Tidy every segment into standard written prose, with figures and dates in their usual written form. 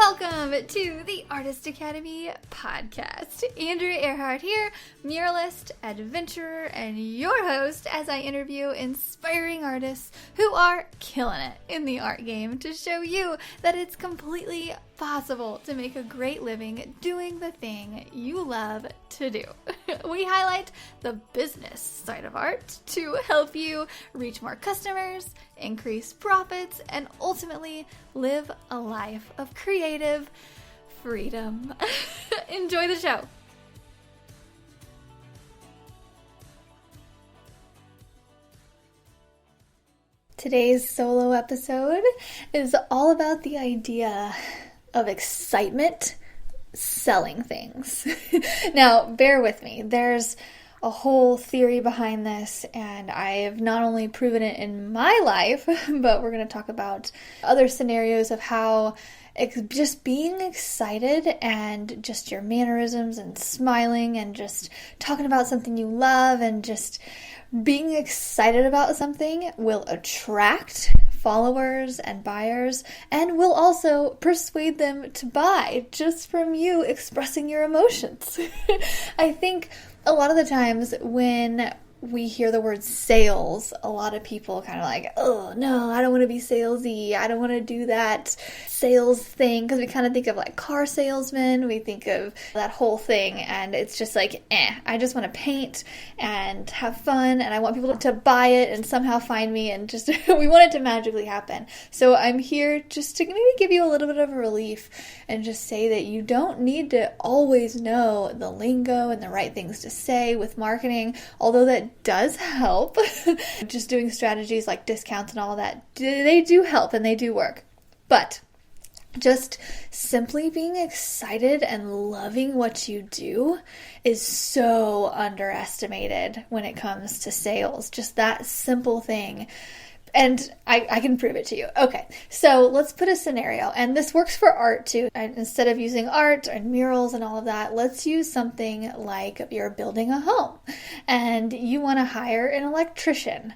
Welcome to the Artist Academy podcast. Andrea Earhart here, muralist, adventurer, and your host as I interview inspiring artists who are killing it in the art game to show you that it's completely possible to make a great living doing the thing you love to do. We highlight the business side of art to help you reach more customers, increase profits, and ultimately live a life of creative freedom. Enjoy the show. Today's solo episode is all about the idea of excitement selling things. Now, bear with me. There's a whole theory behind this, and I've not only proven it in my life, but we're going to talk about other scenarios of how just being excited and just your mannerisms and smiling and just talking about something you love and just being excited about something will attract followers and buyers and will also persuade them to buy just from you expressing your emotions. I think a lot of the times when we hear the word sales, a lot of people kind of like, oh no, I don't want to be salesy. I don't want to do that sales thing, because we kind of think of like car salesmen. We think of that whole thing, and it's just like, I just want to paint and have fun, and I want people to buy it and somehow find me, and just we want it to magically happen. So I'm here just to maybe give you a little bit of a relief and just say that you don't need to always know the lingo and the right things to say with marketing, although that does help. Just doing strategies like discounts and all of that, they do help and they do work. But just simply being excited and loving what you do is so underestimated when it comes to sales. Just that simple thing. And I can prove it to you. Okay, so let's put a scenario, and this works for art too. And instead of using art and murals and all of that, let's use something like you're building a home and you want to hire an electrician.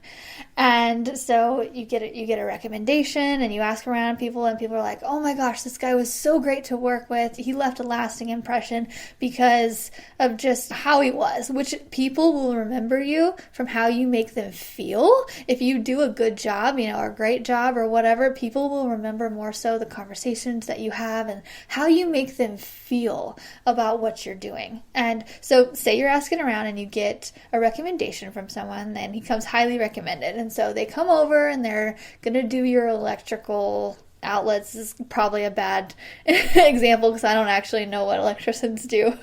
And so you get a recommendation and you ask around people, and people are like, oh my gosh, this guy was so great to work with. He left a lasting impression because of just how he was, which people will remember you from how you make them feel. If you do a good job, or a great job or whatever, people will remember more so the conversations that you have and how you make them feel about what you're doing. And so say you're asking around and you get a recommendation from someone, and he comes highly recommended. And so they come over and they're going to do your electrical outlets. This is probably a bad example because I don't actually know what electricians do,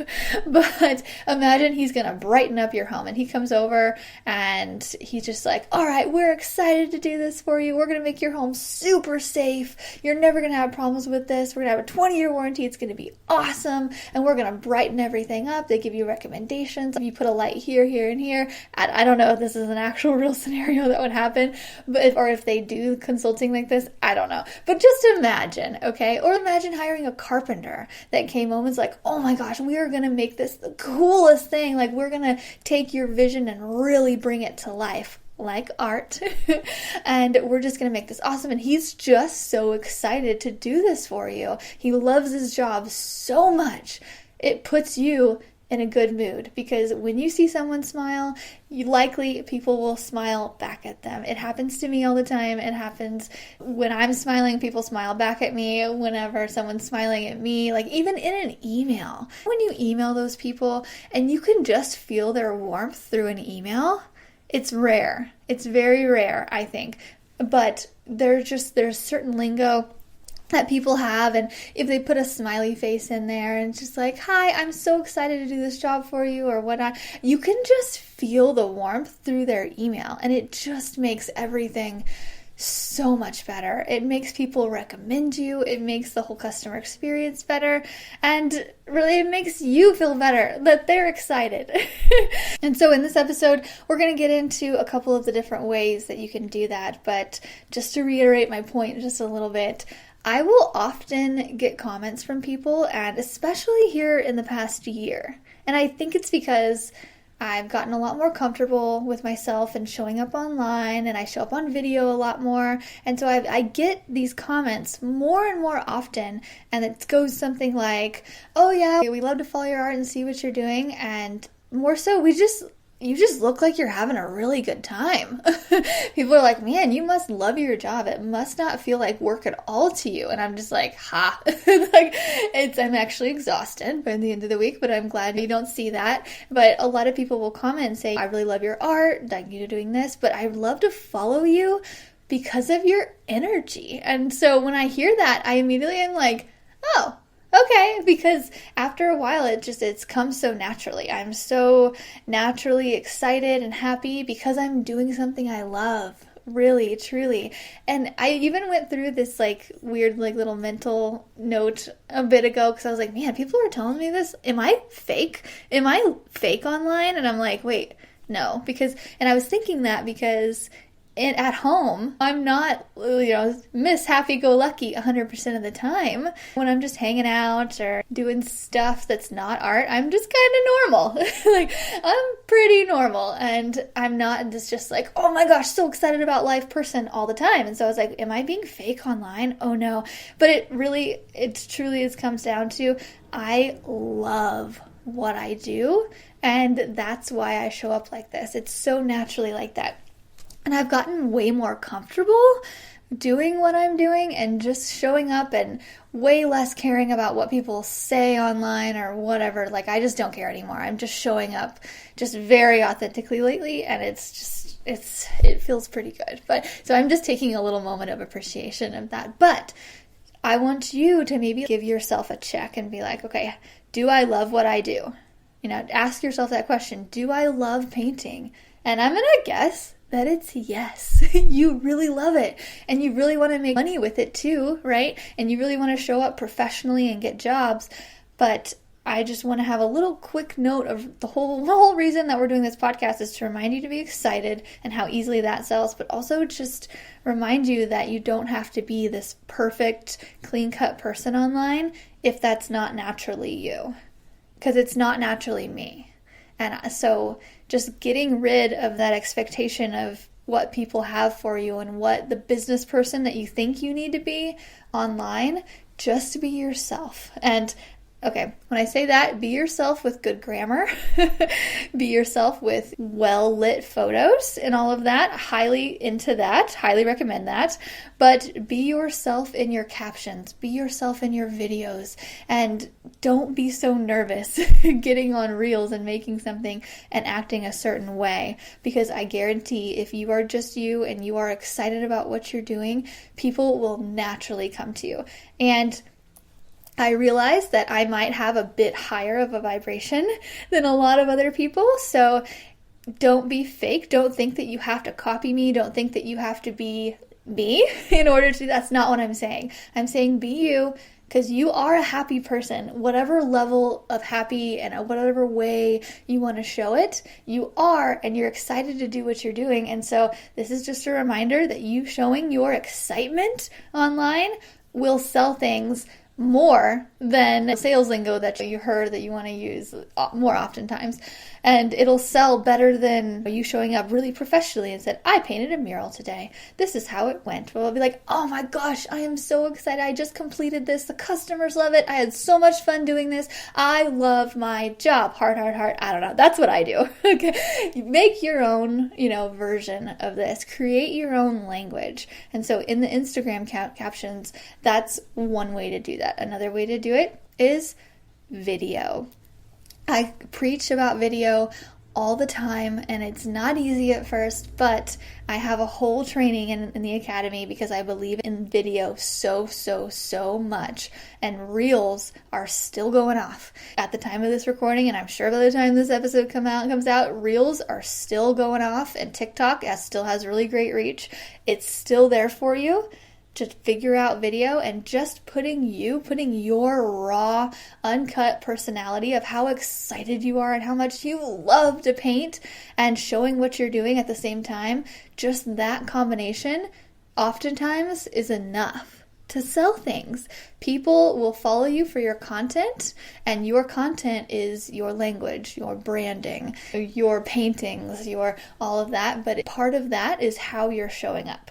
but imagine he's going to brighten up your home, and he comes over and he's just like, all right, we're excited to do this for you. We're going to make your home super safe. You're never going to have problems with this. We're going to have a 20-year warranty. It's going to be awesome, and we're going to brighten everything up. They give you recommendations. You put a light here, here, and here. I don't know if this is an actual real scenario that would happen, but or if they do consulting like this, I don't know. But just imagine, okay? Or imagine hiring a carpenter that came home and was like, oh my gosh, we are going to make this the coolest thing. Like, we're going to take your vision and really bring it to life, like art. And we're just going to make this awesome. And he's just so excited to do this for you. He loves his job so much. It puts you in a good mood, because when you see someone smile, people will smile back at them. It happens to me all the time. It happens when I'm smiling, people smile back at me. Whenever someone's smiling at me, like even in an email, when you email those people and you can just feel their warmth through an email, it's rare. It's very rare, I think. But there's certain lingo that people have, and if they put a smiley face in there and just like, hi, I'm so excited to do this job for you or whatnot, you can just feel the warmth through their email, and it just makes everything so much better. It makes people recommend you. It makes the whole customer experience better. And really, it makes you feel better that they're excited. And so in this episode, we're going to get into a couple of the different ways that you can do that. But just to reiterate my point just a little bit, I will often get comments from people, and especially here in the past year. And I think it's because I've gotten a lot more comfortable with myself and showing up online, and I show up on video a lot more. And so I get these comments more and more often, and it goes something like, oh yeah, we love to follow your art and see what you're doing. And more so, you just look like you're having a really good time. People are like, man, you must love your job. It must not feel like work at all to you. And I'm just like, ha. I'm actually exhausted by the end of the week, but I'm glad you don't see that. But a lot of people will comment and say, I really love your art. Thank you for doing this, but I would love to follow you because of your energy. And so when I hear that, I immediately am like, oh, okay, because after a while it's comes so naturally. I'm so naturally excited and happy because I'm doing something I love, really, truly. And I even went through this weird little mental note a bit ago because I was like, man, people are telling me this. Am I fake? Am I fake online? And I'm like, wait, no, and I was thinking that because at home, I'm not, Miss Happy-Go-Lucky 100% of the time. When I'm just hanging out or doing stuff that's not art, I'm just kind of normal. I'm pretty normal. And I'm not just like, oh my gosh, so excited about life person all the time. And so I was like, am I being fake online? Oh no. But it truly comes down to, I love what I do. And that's why I show up like this. It's so naturally like that. And I've gotten way more comfortable doing what I'm doing and just showing up and way less caring about what people say online or whatever. I just don't care anymore. I'm just showing up just very authentically lately, and it feels pretty good. So I'm just taking a little moment of appreciation of that. But I want you to maybe give yourself a check and be like, okay, do I love what I do? Ask yourself that question. Do I love painting? And I'm going to guess that it's yes. You really love it, and you really want to make money with it too, right? And you really want to show up professionally and get jobs. But I just want to have a little quick note of the whole reason that we're doing this podcast is to remind you to be excited and how easily that sells, but also just remind you that you don't have to be this perfect, clean-cut person online if that's not naturally you, because it's not naturally me. And so just getting rid of that expectation of what people have for you and what the business person that you think you need to be online, just be yourself. And okay, when I say that, be yourself with good grammar, be yourself with well-lit photos and all of that. Highly into that, highly recommend that. But be yourself in your captions, be yourself in your videos, and don't be so nervous getting on Reels and making something and acting a certain way. Because I guarantee if you are just you and you are excited about what you're doing, people will naturally come to you. And I realize that I might have a bit higher of a vibration than a lot of other people, so don't be fake. Don't think that you have to copy me. Don't think that you have to be me in order to. That's not what I'm saying. I'm saying be you, because you are a happy person. Whatever level of happy and whatever way you want to show it, you are, and you're excited to do what you're doing. And so this is just a reminder that you showing your excitement online will sell things more than sales lingo that you heard that you want to use more oftentimes. And it'll sell better than you showing up really professionally and said, I painted a mural today. This is how it went. Well, it'll be like, oh my gosh, I am so excited. I just completed this. The customers love it. I had so much fun doing this. I love my job. Heart, heart, heart. I don't know. That's what I do. Okay. Make your own, version of this. Create your own language. And so in the Instagram captions, that's one way to do that. Another way to do it is video. I preach about video all the time, and it's not easy at first, but I have a whole training in the academy because I believe in video so much, and Reels are still going off at the time of this recording, and I'm sure by the time this episode comes out, Reels are still going off, and TikTok still has really great reach. It's still there for you to figure out video, and just putting your raw, uncut personality of how excited you are and how much you love to paint and showing what you're doing at the same time, just that combination oftentimes is enough to sell things. People will follow you for your content, and your content is your language, your branding, your paintings, your all of that. But part of that is how you're showing up.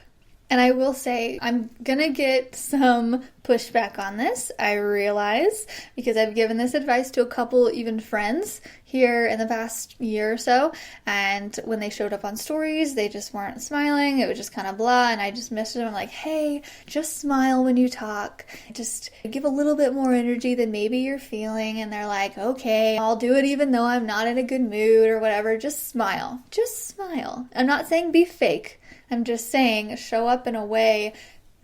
And I will say, I'm gonna get some pushback on this, I realize, because I've given this advice to a couple, even friends, here in the past year or so, and when they showed up on stories, they just weren't smiling, it was just kind of blah, and I just messaged them like, hey, just smile when you talk, just give a little bit more energy than maybe you're feeling, and they're like, okay, I'll do it even though I'm not in a good mood or whatever, just smile. I'm not saying be fake, I'm just saying show up in a way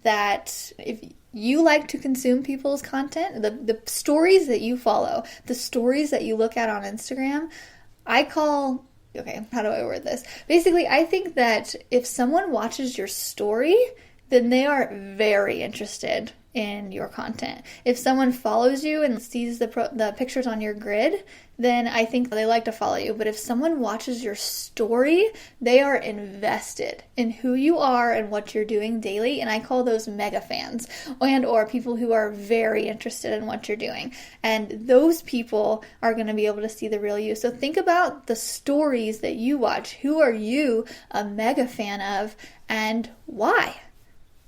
that if you like to consume people's content, the stories that you follow, the stories that you look at on Instagram, okay, how do I word this? Basically, I think that if someone watches your story, then they are very interested in your content. If someone follows you and sees the pictures on your grid, then I think they like to follow you. But if someone watches your story, they are invested in who you are and what you're doing daily. And I call those mega fans or people who are very interested in what you're doing. And those people are going to be able to see the real you. So think about the stories that you watch. Who are you a mega fan of and why?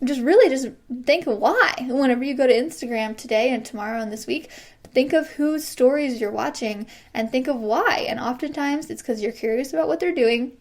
Just think why. Whenever you go to Instagram today and tomorrow and this week, think of whose stories you're watching and think of why. And oftentimes it's because you're curious about what they're doing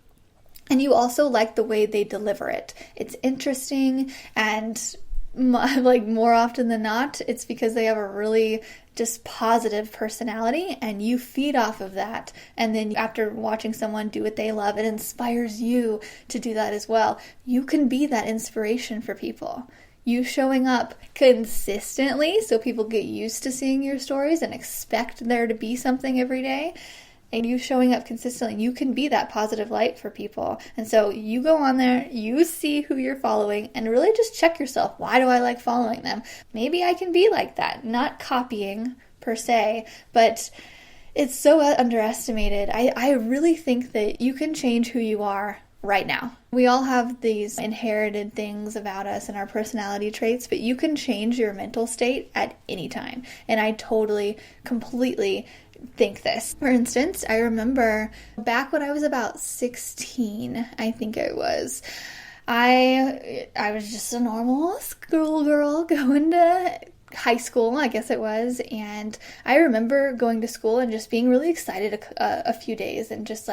and you also like the way they deliver it. It's interesting, and like more often than not, it's because they have a really just positive personality and you feed off of that. And then after watching someone do what they love, it inspires you to do that as well. You can be that inspiration for people. You showing up consistently so people get used to seeing your stories and expect there to be something every day. And you showing up consistently, you can be that positive light for people. And so you go on there, you see who you're following, and really just check yourself. Why do I like following them? Maybe I can be like that. Not copying per se, but it's so underestimated. I really think that you can change who you are right now. We all have these inherited things about us and our personality traits, but you can change your mental state at any time. And I totally, completely think this. For instance, I remember back when I was about 16, I think I was just a normal schoolgirl going to high school, I guess it was, and I remember going to school and just being really excited a few days and just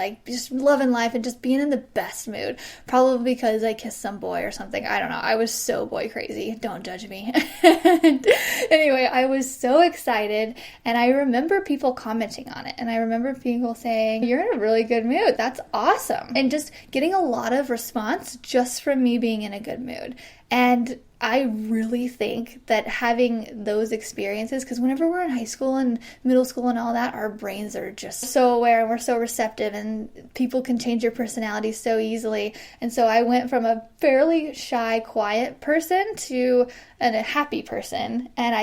loving life and just being in the best mood, probably because I kissed some boy or something. I don't know. I was so boy crazy. Don't judge me. Anyway, I was so excited, and I remember people commenting on it, and I remember people saying, you're in a really good mood. That's awesome. And just getting a lot of response just from me being in a good mood. And I really think that having those experiences, because whenever we're in high school and middle school and all that, our brains are just so aware and we're so receptive and people can change your personality so easily. And so I went from a fairly shy, quiet person to a happy person. And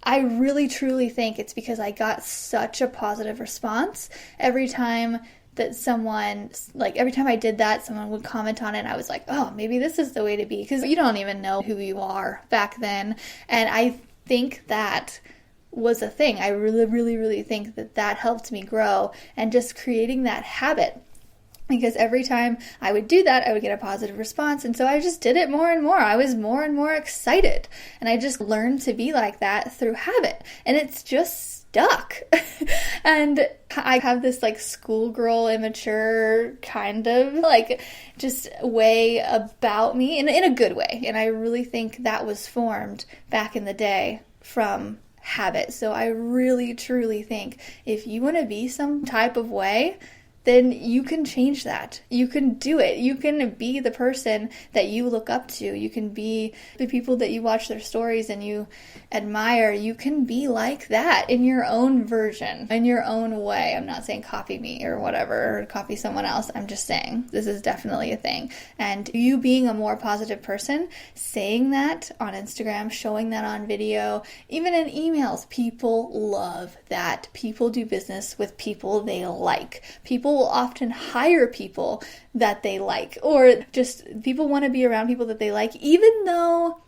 I really truly think it's because I got such a positive response every time that every time I did that, someone would comment on it, and I was like, oh, maybe this is the way to be, because you don't even know who you are back then. And I think that was a thing. I really, really, really think that helped me grow, and just creating that habit. Because every time I would do that, I would get a positive response. And so I just did it more and more. I was more and more excited. And I just learned to be like that through habit. And it's just stuck. And I have this schoolgirl, immature kind of just way about me in a good way. And I really think that was formed back in the day from habit. So I really, truly think if you want to be some type of way, then you can change that. You can do it. You can be the person that you look up to. You can be the people that you watch their stories and you admire. You can be like that in your own version, in your own way. I'm not saying copy me or whatever, or copy someone else. I'm just saying this is definitely a thing. And you being a more positive person, saying that on Instagram, showing that on video, even in emails, people love that. People do business with people they like. People will often hire people that they like, or just people want to be around people that they like, even though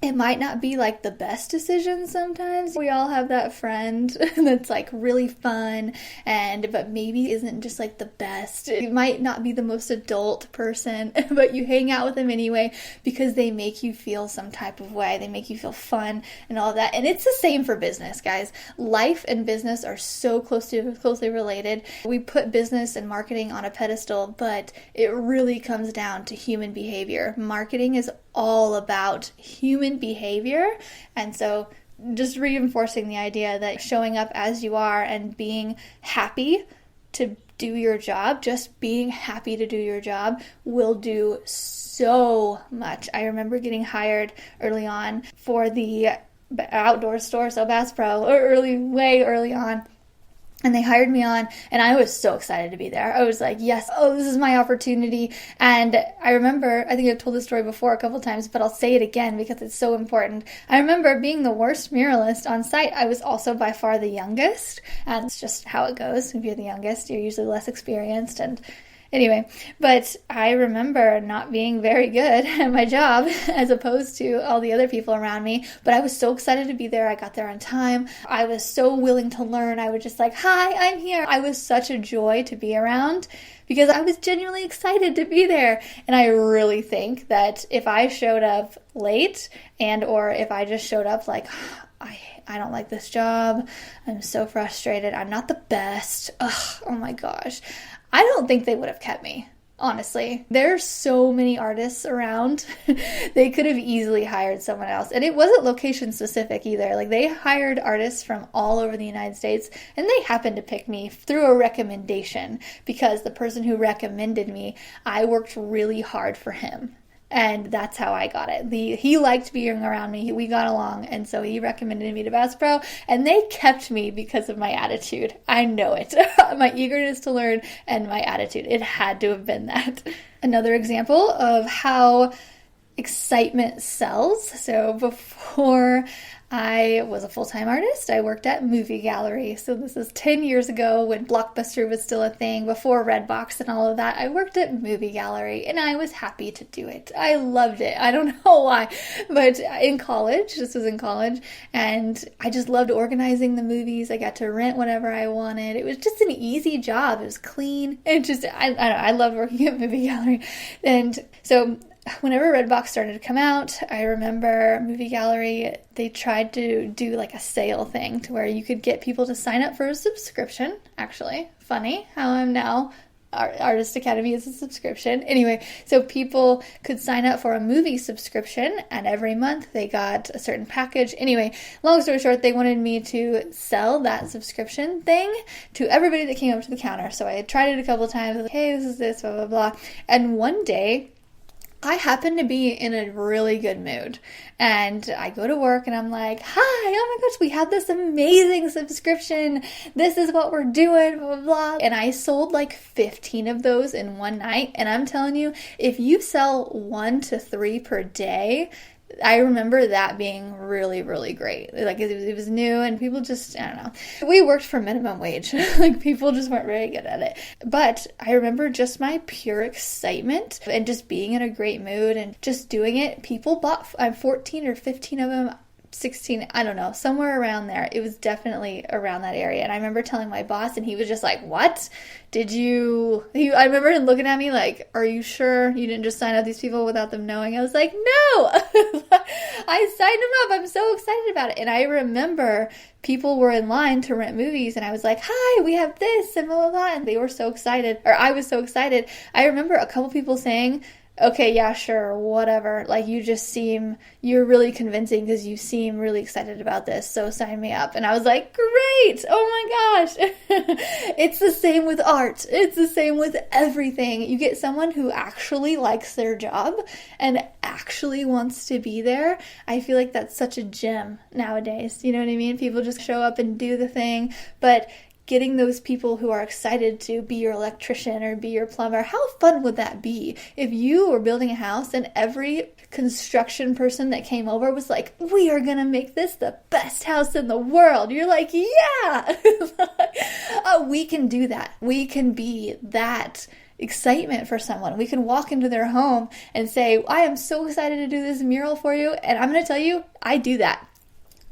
It might not be like the best decision sometimes. We all have that friend that's like really fun but maybe isn't just like the best. You might not be the most adult person, but you hang out with them anyway because they make you feel some type of way. They make you feel fun and all that. And it's the same for business, guys. Life and business are so closely related. We put business and marketing on a pedestal, but it really comes down to human behavior. Marketing is all about human behavior. And so just reinforcing the idea that showing up as you are and being happy to do your job, just being happy to do your job will do so much. I remember getting hired early on for the outdoor store, so Bass Pro, way early on. And they hired me on, and I was so excited to be there. I was like, yes, this is my opportunity. And I remember, I think I've told this story before a couple times, but I'll say it again because it's so important. I remember being the worst muralist on site. I was also by far the youngest, and it's just how it goes. If you're the youngest, you're usually less experienced, and anyway, but I remember not being very good at my job as opposed to all the other people around me, but I was so excited to be there. I got there on time. I was so willing to learn. I was just like, hi, I'm here. I was such a joy to be around because I was genuinely excited to be there. And I really think that if I showed up late or if I just showed up like, I don't like this job. I'm so frustrated. I'm not the best. Ugh, oh my gosh. I don't think they would have kept me, honestly. There's so many artists around. They could have easily hired someone else. And it wasn't location specific either. Like they hired artists from all over the United States and they happened to pick me through a recommendation because the person who recommended me, I worked really hard for him. And that's how I got it. He liked being around me. We got along. And so he recommended me to Bass Pro. And they kept me because of my attitude. I know it. My eagerness to learn and my attitude. It had to have been that. Another example of how excitement sells. So before I was a full-time artist, I worked at Movie Gallery. So this is 10 years ago when Blockbuster was still a thing, before Redbox and all of that. I worked at Movie Gallery and I was happy to do it. I loved it. I don't know why, but this was in college, and I just loved organizing the movies. I got to rent whatever I wanted. It was just an easy job. It was clean. And just, I don't know, I loved working at Movie Gallery. And so whenever Redbox started to come out, I remember Movie Gallery, they tried to do like a sale thing to where you could get people to sign up for a subscription. Actually, funny how I'm now, Artist Academy is a subscription. Anyway, so people could sign up for a movie subscription and every month they got a certain package. Anyway, long story short, they wanted me to sell that subscription thing to everybody that came up to the counter. So I tried it a couple of times, like, hey, this is this, blah, blah, blah. And one day, I happen to be in a really good mood and I go to work and I'm like, hi, oh my gosh, we have this amazing subscription. This is what we're doing, blah, blah, blah. And I sold like 15 of those in one night. And I'm telling you, if you sell 1 to 3 per day, I remember that being really, really great. Like it was new and people just, I don't know. We worked for minimum wage. Like people just weren't very good at it. But I remember just my pure excitement and just being in a great mood and just doing it. People bought 14 or 15 of them. 16, I don't know, somewhere around there. It was definitely around that area. And I remember telling my boss and he was just like, what? I remember him looking at me like, are you sure you didn't just sign up these people without them knowing? I was like, no, I signed them up. I'm so excited about it. And I remember people were in line to rent movies and I was like, hi, we have this and blah, blah, blah. And they were so excited, or I was so excited. I remember a couple people saying, okay, yeah, sure, whatever. Like, you're really convincing because you seem really excited about this, so sign me up. And I was like, great, oh my gosh. It's the same with art. It's the same with everything. You get someone who actually likes their job and actually wants to be there. I feel like that's such a gem nowadays. You know what I mean? People just show up and do the thing, but getting those people who are excited to be your electrician or be your plumber, how fun would that be if you were building a house and every construction person that came over was like, we are gonna make this the best house in the world. You're like, yeah. We can do that. We can be that excitement for someone. We can walk into their home and say, I am so excited to do this mural for you. And I'm going to tell you, I do that.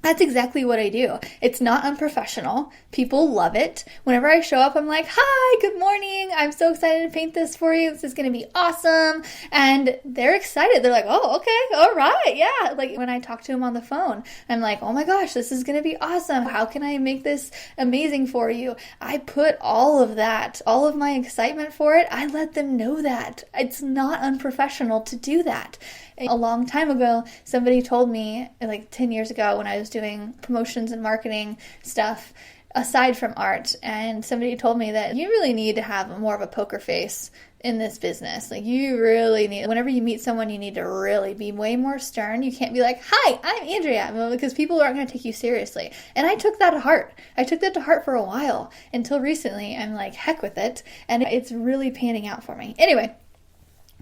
That's exactly what I do. It's not unprofessional. People love it. Whenever I show up, I'm like, hi, good morning. I'm so excited to paint this for you. This is going to be awesome. And they're excited. They're like, oh, okay. All right. Yeah. Like when I talk to them on the phone, I'm like, oh my gosh, this is going to be awesome. How can I make this amazing for you? I put all of that, all of my excitement for it. I let them know that. It's not unprofessional to do that. A long time ago, somebody told me, like 10 years ago when I was doing promotions and marketing stuff aside from art, and somebody told me that you really need to have more of a poker face in this business. Like you really need, whenever you meet someone, you need to really be way more stern. You can't be like, hi, I'm Andrea, because people aren't going to take you seriously. And I took that to heart. I took that to heart for a while until recently. I'm like, heck with it. And it's really panning out for me. Anyway,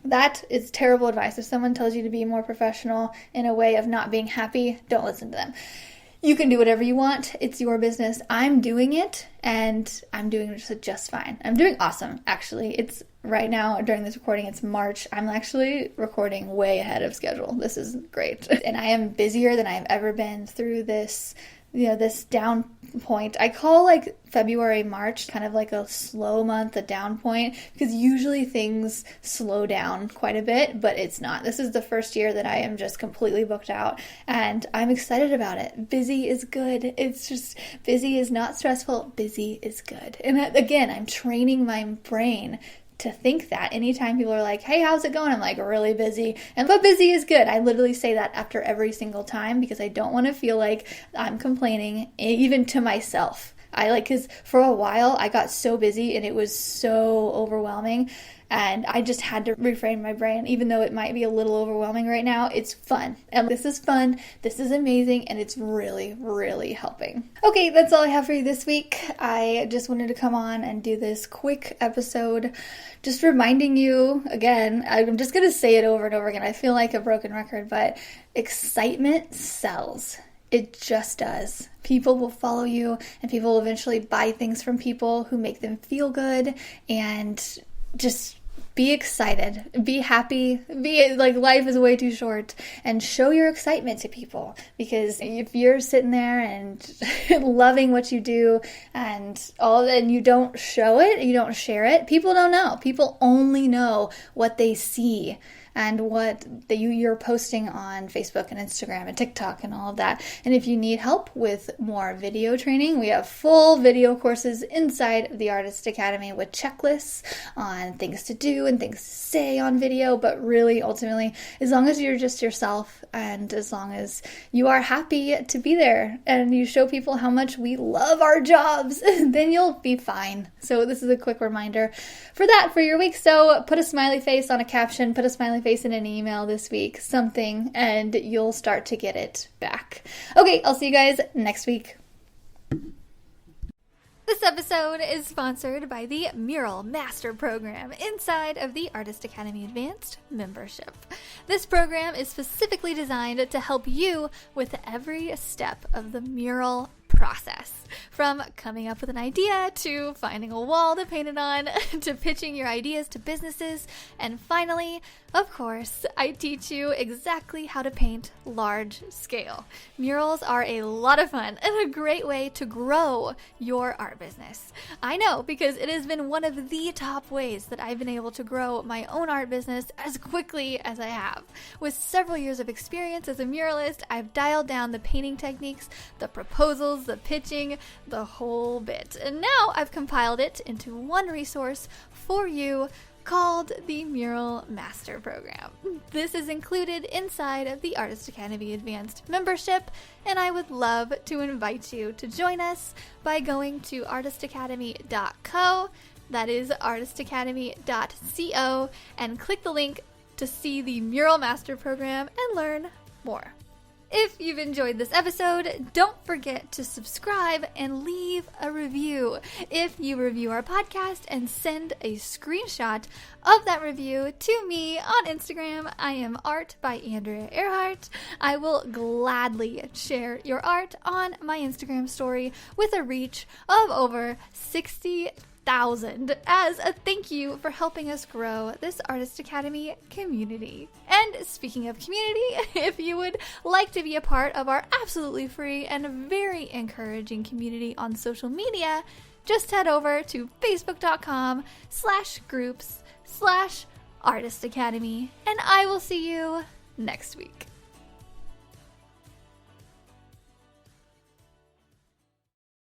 that is terrible advice. If someone tells you to be more professional in a way of not being happy, don't listen to them. You can do whatever you want. It's your business. I'm doing it, and I'm doing just fine. I'm doing awesome, actually. It's right now, during this recording, it's March. I'm actually recording way ahead of schedule. This is great. And I am busier than I've ever been through this this down point. I call like February, March kind of like a slow month, a down point, because usually things slow down quite a bit, but it's not. This is the first year that I am just completely booked out, and I'm excited about it. Busy is good. It's just, busy is not stressful. Busy is good. And again, I'm training my brain to think that anytime people are like, hey, how's it going? I'm like, really busy. But busy is good. I literally say that after every single time because I don't want to feel like I'm complaining, even to myself. Because for a while I got so busy and it was so overwhelming, and I just had to reframe my brain. Even though it might be a little overwhelming right now, it's fun. And this is fun. This is amazing. And it's really, really helping. Okay, that's all I have for you this week. I just wanted to come on and do this quick episode, just reminding you, again, I'm just going to say it over and over again. I feel like a broken record, but excitement sells. It just does. People will follow you, and people will eventually buy things from people who make them feel good, and just be excited, be happy, be like, life is way too short, and show your excitement to people. Because if you're sitting there and loving what you do and you don't show it, you don't share it, people don't know. People only know what they see and what you're posting on Facebook and Instagram and TikTok and all of that. And if you need help with more video training, we have full video courses inside of the Artist Academy with checklists on things to do and things to say on video. But really, ultimately, as long as you're just yourself and as long as you are happy to be there and you show people how much we love our jobs, then you'll be fine. So this is a quick reminder for that for your week. So put a smiley face on a caption, put a smiley face in an email this week, something, and you'll start to get it back. Okay, I'll see you guys next week. This episode is sponsored by the Mural Master Program inside of the Artist Academy Advanced membership. This program is specifically designed to help you with every step of the mural process, from coming up with an idea to finding a wall to paint it on to pitching your ideas to businesses, and finally, of course, I teach you exactly how to paint large scale. Murals are a lot of fun and a great way to grow your art business. I know, because it has been one of the top ways that I've been able to grow my own art business as quickly as I have. With several years of experience as a muralist, I've dialed down the painting techniques, the proposals, the pitching, the whole bit. And now I've compiled it into one resource for you called the Mural Master Program. This is included inside of the Artist Academy Advanced membership, and I would love to invite you to join us by going to artistacademy.co, that is artistacademy.co, and click the link to see the Mural Master Program and learn more. If you've enjoyed this episode, don't forget to subscribe and leave a review. If you review our podcast and send a screenshot of that review to me on Instagram, I am Art by Andrea Earhart. I will gladly share your art on my Instagram story with a reach of over 60 1,000 as a thank you for helping us grow this Artist Academy community. And speaking of community, if you would like to be a part of our absolutely free and very encouraging community on social media, just head over to facebook.com/groups/Artist Academy, and I will see you next week.